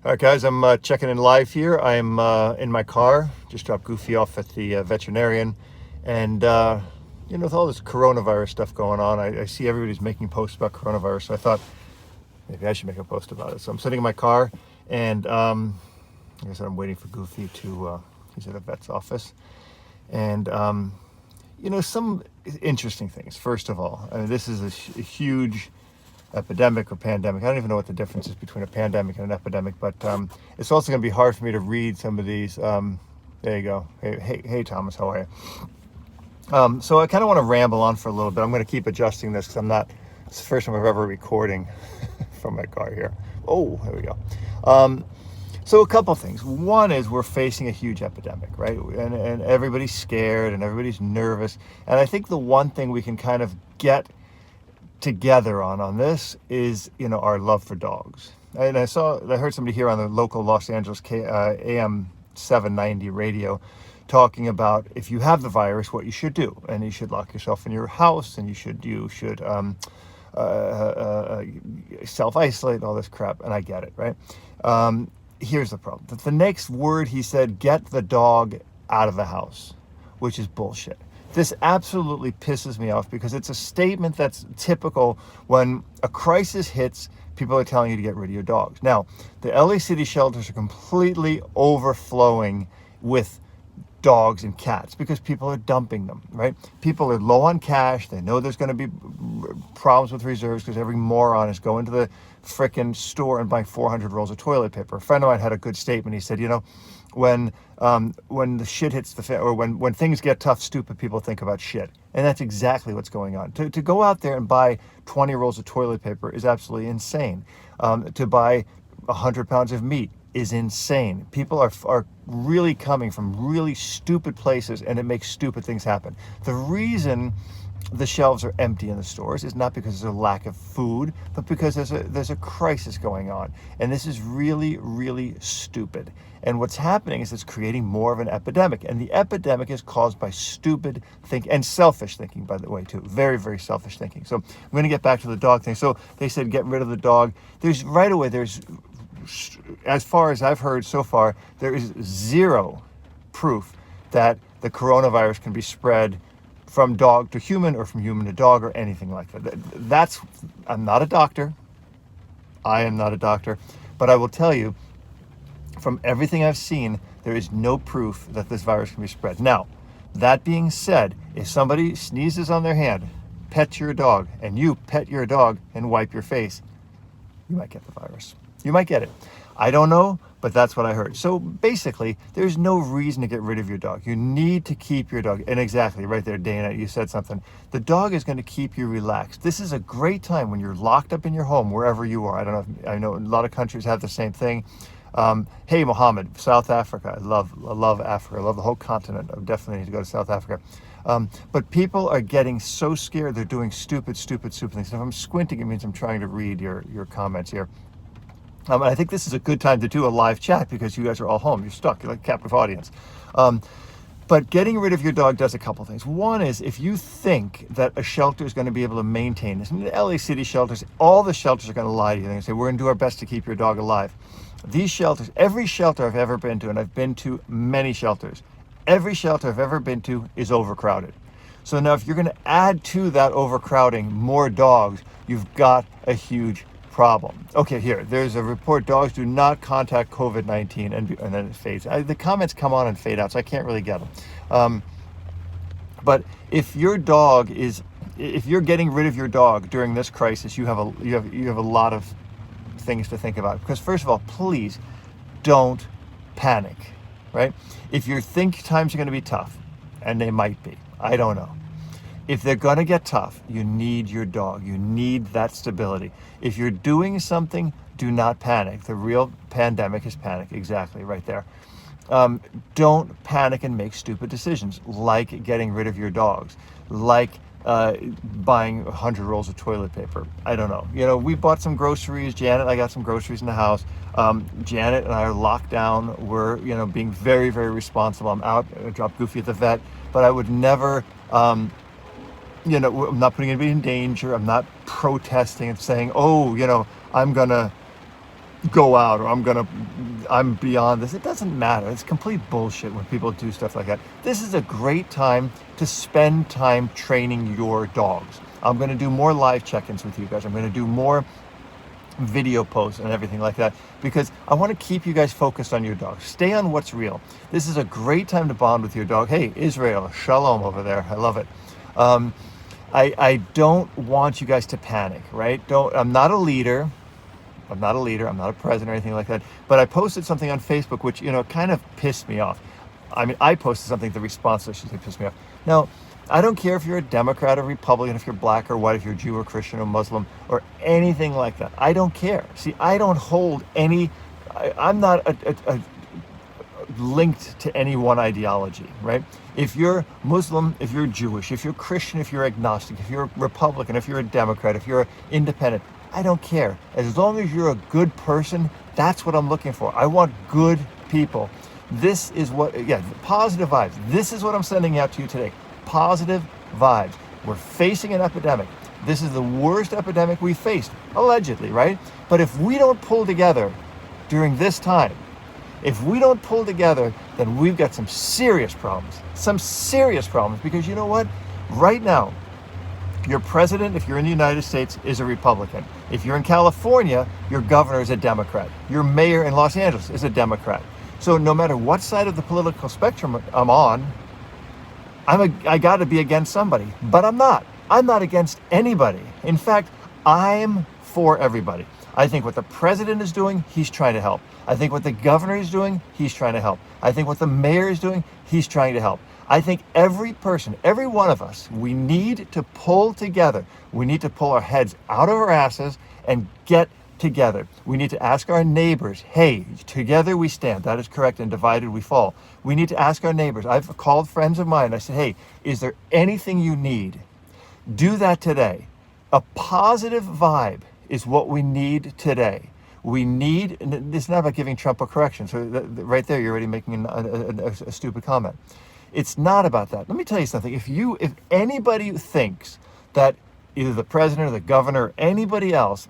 All right, guys, I'm checking in live here. I'm in my car. Just dropped Goofy off at the veterinarian. And, with all this coronavirus stuff going on, I see everybody's making posts about coronavirus. So I thought maybe I should make a post about it. So I'm sitting in my car, and like I said, I'm waiting for Goofy to, he's at a vet's office. And, some interesting things. First of all, I mean, this is a huge epidemic or pandemic. I don't even know what the difference is between a pandemic and an epidemic, but it's also going to be hard for me to read some of these. There you go. Hey, Thomas, how are you? So I kind of want to ramble on for a little bit. I'm going to keep adjusting this because it's the first time I'm ever recording from my car here. Oh, there we go. So a couple things. One is we're facing a huge epidemic, right? And everybody's scared and everybody's nervous. And I think the one thing we can kind of get together on this is our love for dogs. And I heard somebody here on the local Los Angeles AM 790 radio talking about if you have the virus, what you should do, and you should lock yourself in your house, and you should self-isolate and all this crap. And I get it, right? Here's the problem: the next word he said, get the dog out of the house, which is bullshit. This absolutely pisses me off because it's a statement that's typical when a crisis hits. People are telling you to get rid of your dogs. Now, the LA City shelters are completely overflowing with dogs and cats because people are dumping them, right? People are low on cash. They know there's going to be problems with reserves because every moron is going to the frickin' store and buying 400 rolls of toilet paper. A friend of mine had a good statement. He said, when the shit hits the fan, or when things get tough, stupid people think about shit. And that's exactly what's going on. To go out there and buy 20 rolls of toilet paper is absolutely insane. To buy 100 pounds of meat is insane. People are really coming from really stupid places, and it makes stupid things happen. The reason the shelves are empty in the stores is not because there's a lack of food, but because there's a crisis going on. And this is really, really stupid. And what's happening is it's creating more of an epidemic. And the epidemic is caused by stupid thinking and selfish thinking, by the way, too. Very, very selfish thinking. So I'm going to get back to the dog thing. So they said get rid of the dog. There's as far as I've heard so far, there is zero proof that the coronavirus can be spread from dog to human or from human to dog or anything like that. I'm not a doctor. I am not a doctor. But I will tell you, from everything I've seen, there is no proof that this virus can be spread. Now, that being said, if somebody sneezes on their hand, pet your dog, and you pet your dog and wipe your face, you might get the virus. You might get it. I don't know, but that's what I heard. So basically, there's no reason to get rid of your dog. You need to keep your dog. And exactly, right there, Dana, you said something. The dog is going to keep you relaxed. This is a great time when you're locked up in your home, wherever you are. I know a lot of countries have the same thing. Hey, Mohammed, South Africa. I love Africa. I love the whole continent. I definitely need to go to South Africa. But people are getting so scared. They're doing stupid things. If I'm squinting, it means I'm trying to read your comments here. And I think this is a good time to do a live chat because you guys are all home. You're stuck. You're like a captive audience. But getting rid of your dog does a couple things. One is if you think that a shelter is going to be able to maintain this, and the LA City shelters, all the shelters are going to lie to you. They're going to say, we're going to do our best to keep your dog alive. These shelters, every shelter I've ever been to, and I've been to many shelters, every shelter I've ever been to is overcrowded. So now if you're going to add to that overcrowding more dogs, you've got a huge problem. Okay, here, there's a report, dogs do not contact COVID-19, and then it fades. The comments come on and fade out, so I can't really get them. But if you're getting rid of your dog during this crisis, you have a lot of things to think about. Because first of all, please don't panic, right? If you think times are going to be tough, and they might be, I don't know. If they're going to get tough, you need your dog. You need that stability. If you're doing something, do not panic. The real pandemic is panic. Exactly, right there. Don't panic and make stupid decisions, like getting rid of your dogs, like buying 100 rolls of toilet paper. I don't know. We bought some groceries. Janet and I got some groceries in the house. Janet and I are locked down. We're, being very, very responsible. I'm out. I dropped Goofy at the vet, but I would never... I'm not putting anybody in danger. I'm not protesting and saying, I'm going to go out, or I'm beyond this. It doesn't matter. It's complete bullshit when people do stuff like that. This is a great time to spend time training your dogs. I'm going to do more live check-ins with you guys. I'm going to do more video posts and everything like that, because I want to keep you guys focused on your dog. Stay on what's real. This is a great time to bond with your dog. Hey, Israel, shalom over there. I love it. I don't want you guys to panic, right? I'm not a leader. I'm not a president or anything like that. But I posted something on Facebook, which, kind of pissed me off. I mean, I posted something, the response to it pissed me off. Now, I don't care if you're a Democrat or Republican, if you're black or white, if you're Jew or Christian or Muslim or anything like that. I don't care. See, I don't hold any, I'm not linked to any one ideology, right? If you're Muslim, if you're Jewish, if you're Christian, if you're agnostic, if you're a Republican, if you're a Democrat, if you're independent, I don't care. As long as you're a good person, that's what I'm looking for. I want good people. This is positive vibes. This is what I'm sending out to you today. Positive vibes. We're facing an epidemic. This is the worst epidemic we've faced, allegedly, right? But if we don't pull together during this time, then we've got some serious problems. Because you know what? Right now, your president, if you're in the United States, is a Republican. If you're in California, your governor is a Democrat. Your mayor in Los Angeles is a Democrat. So no matter what side of the political spectrum I'm on, I got to be against somebody. But I'm not. I'm not against anybody. In fact, I'm for everybody. I think what the president is doing, he's trying to help. I think what the governor is doing, he's trying to help. I think what the mayor is doing, he's trying to help. I think every person, every one of us, we need to pull together. We need to pull our heads out of our asses and get together. We need to ask our neighbors, hey, together we stand. That is correct, and divided we fall. We need to ask our neighbors. I've called friends of mine. I said, hey, is there anything you need? Do that today. A positive vibe is what we need today. We need, and it's not about giving Trump a correction. So right there, you're already making a stupid comment. It's not about that. Let me tell you something. If anybody thinks that either the president or the governor or anybody else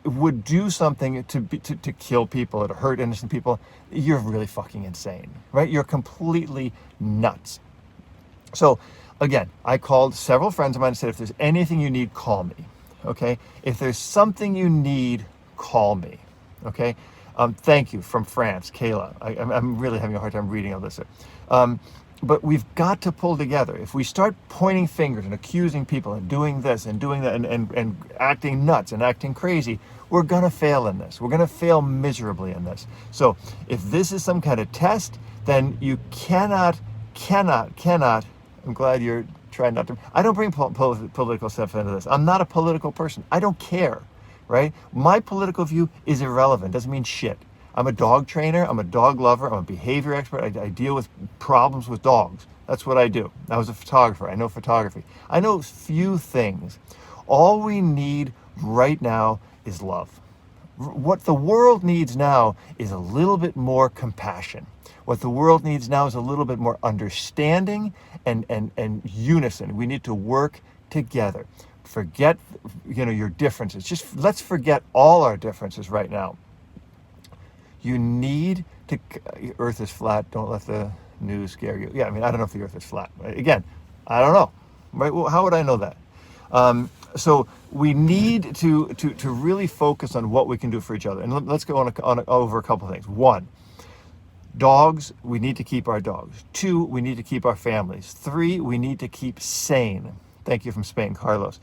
would do something to kill people or to hurt innocent people, you're really fucking insane, right? You're completely nuts. So again, I called several friends of mine and said, if there's anything you need, call me, okay? If there's something you need, call me, okay? Thank you, from France, Kayla. I'm really having a hard time reading all this. But we've got to pull together. If we start pointing fingers and accusing people and doing this and doing that and acting nuts and acting crazy, we're going to fail in this. We're going to fail miserably in this. So if this is some kind of test, then you cannot, I'm glad you're trying not to. I don't bring political stuff into this. I'm not a political person. I don't care, right? My political view is irrelevant. Doesn't mean shit. I'm a dog trainer. I'm a dog lover. I'm a behavior expert. I deal with problems with dogs. That's what I do. I was a photographer. I know photography. I know few things. All we need right now is love. What the world needs now is a little bit more compassion. What the world needs now is a little bit more understanding and unison. We need to work together. Forget, your differences. Just let's forget all our differences right now. You need to, Earth is flat, don't let the news scare you. Yeah, I don't know if the Earth is flat. Again, I don't know. Right? Well, how would I know that? So we need to really focus on what we can do for each other. And let's go over a couple of things. 1, dogs, we need to keep our dogs. 2, we need to keep our families. 3, we need to keep sane. Thank you from Spain, Carlos.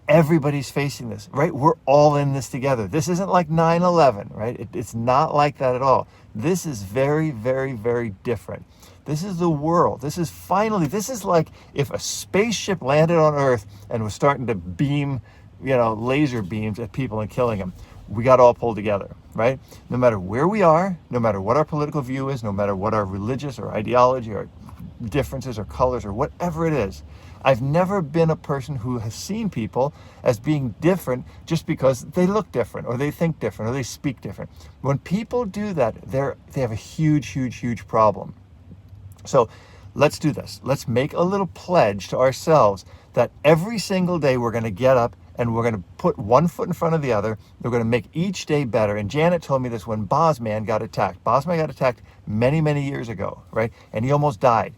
Everybody's facing this, right? We're all in this together. This isn't like 9/11, right? It's not like that at all. This is very, very, very different. This is the world. This is like if a spaceship landed on Earth and was starting to beam, laser beams at people and killing them. We got to all pull together, right? No matter where we are, no matter what our political view is, no matter what our religious or ideology or differences or colors or whatever it is, I've never been a person who has seen people as being different just because they look different or they think different or they speak different. When people do that, they have a huge, huge, huge problem. So let's do this. Let's make a little pledge to ourselves that every single day we're going to get up and we're going to put one foot in front of the other. We're going to make each day better. And Janet told me this when Bosman got attacked. Bosman got attacked many, many years ago, right? And he almost died.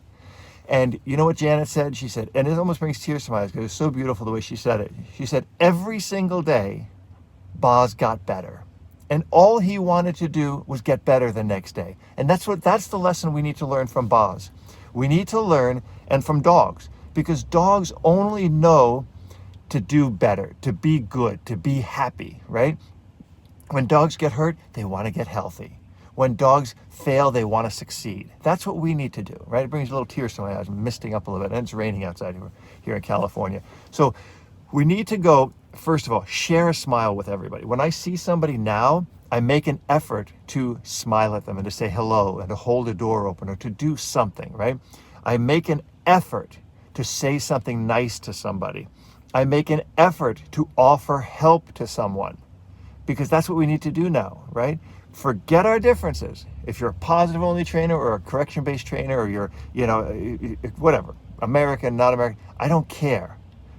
And you know what Janet said? She said, and it almost brings tears to my eyes because it was so beautiful the way she said it. She said, every single day, Boz got better. And all he wanted to do was get better the next day. And that's the lesson we need to learn from Boz. We need to learn, and from dogs, because dogs only know to do better, to be good, to be happy, right? When dogs get hurt, they want to get healthy. When dogs fail, they want to succeed. That's what we need to do, right? It brings a little tears to my eyes. I'm misting up a little bit, and it's raining outside here in California. So we need to go, first of all, share a smile with everybody. When I see somebody now, I make an effort to smile at them and to say hello and to hold a door open or to do something, right? I make an effort to say something nice to somebody. I make an effort to offer help to someone, because that's what we need to do now, right? Forget our differences. If you're a positive only trainer or a correction based trainer, or you're, whatever, American, not American, I don't care.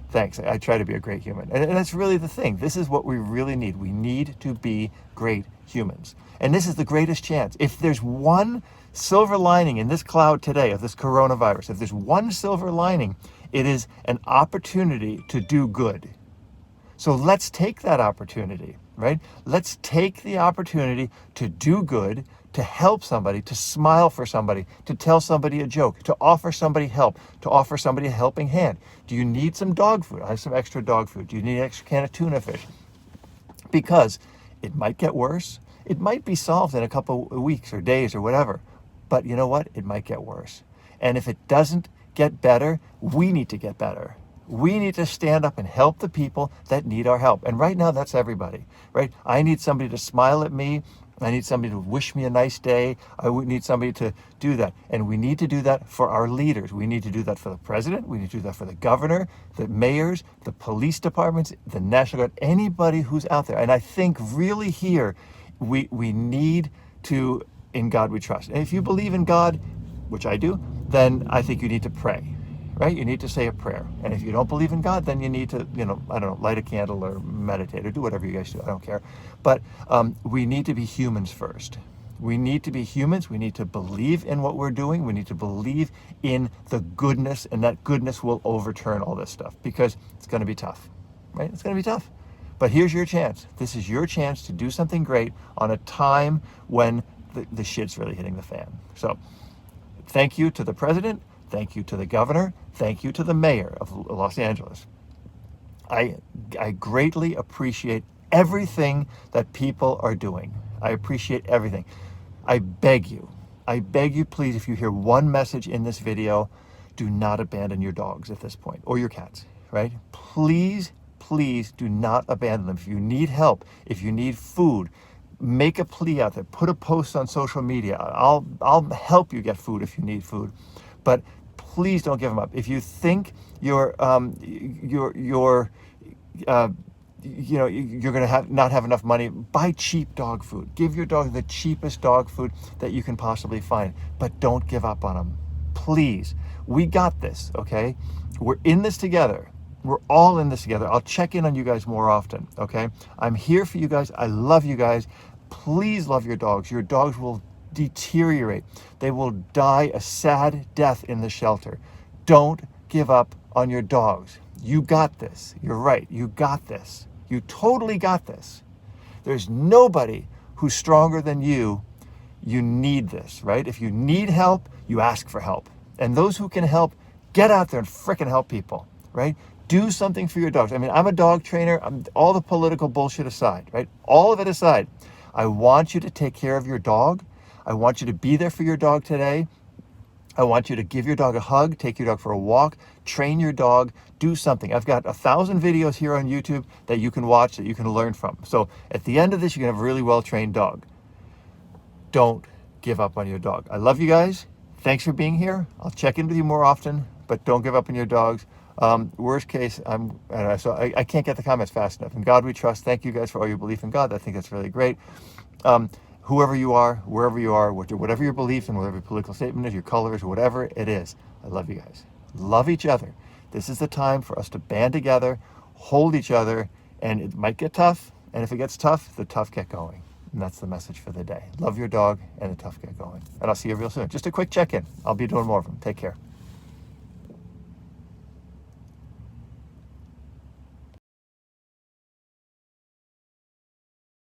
Thanks. I try to be a great human. And that's really the thing. This is what we really need. We need to be great humans. And this is the greatest chance. If there's one silver lining in this cloud today of this coronavirus, if there's one silver lining, it is an opportunity to do good. So let's take that opportunity, right? Let's take the opportunity to do good, to help somebody, to smile for somebody, to tell somebody a joke, to offer somebody help, to offer somebody a helping hand. Do you need some dog food? I have some extra dog food. Do you need an extra can of tuna fish? Because it might get worse. It might be solved in a couple of weeks or days or whatever. But you know what? It might get worse. And if it doesn't get better, we need to get better. We need to stand up and help the people that need our help. And right now, that's everybody, right? I need somebody to smile at me. I need somebody to wish me a nice day. I need somebody to do that. And we need to do that for our leaders. We need to do that for the president. We need to do that for the governor, the mayors, the police departments, the National Guard, anybody who's out there. And I think really here, we need to, in God we trust. And if you believe in God, which I do, then I think you need to pray. Right? You need to say a prayer. And if you don't believe in God, then you need to, light a candle or meditate or do whatever you guys do. I don't care. But we need to be humans first. We need to be humans. We need to believe in what we're doing. We need to believe in the goodness, and that goodness will overturn all this stuff, because it's going to be tough, right? It's going to be tough. But here's your chance. This is your chance to do something great on a time when the shit's really hitting the fan. So thank you to the president. Thank you to the governor. Thank you to the mayor of Los Angeles. I greatly appreciate everything that people are doing. I appreciate everything. I beg you, please, if you hear one message in this video, do not abandon your dogs at this point, or your cats, right? Please, please do not abandon them. If you need help, if you need food, make a plea out there. Put a post on social media. I'll help you get food if you need food. But please don't give them up. If you think you're going to not have enough money, buy cheap dog food. Give your dog the cheapest dog food that you can possibly find. But don't give up on them. Please. We got this, okay? We're in this together. We're all in this together. I'll check in on you guys more often, okay? I'm here for you guys. I love you guys. Please love your dogs. Your dogs will deteriorate. They will die a sad death in the shelter. Don't give up on your dogs. You got this. You're right. You got this. You totally got this. There's nobody who's stronger than you. You need this, right? If you need help, you ask for help. And those who can help, get out there and frickin' help people, right? Do something for your dogs. I mean, I'm a dog trainer. All the political bullshit aside, right? All of it aside. I want you to take care of your dog. I want you to be there for your dog today. I want you to give your dog a hug, take your dog for a walk, train your dog, do something. I've got 1,000 videos here on YouTube that you can watch, that you can learn from. So at the end of this, you can have a really well-trained dog. Don't give up on your dog. I love you guys. Thanks for being here. I'll check in with you more often, but don't give up on your dogs. Worst case, I can't get the comments fast enough. In God we trust. Thank you guys for all your belief in God. I think that's really great. Whoever you are, wherever you are, whatever your belief and whatever your political statement is, your colors, whatever it is, I love you guys. Love each other. This is the time for us to band together, hold each other, and it might get tough. And if it gets tough, the tough get going. And that's the message for the day. Love your dog and the tough get going. And I'll see you real soon. Just a quick check-in. I'll be doing more of them. Take care.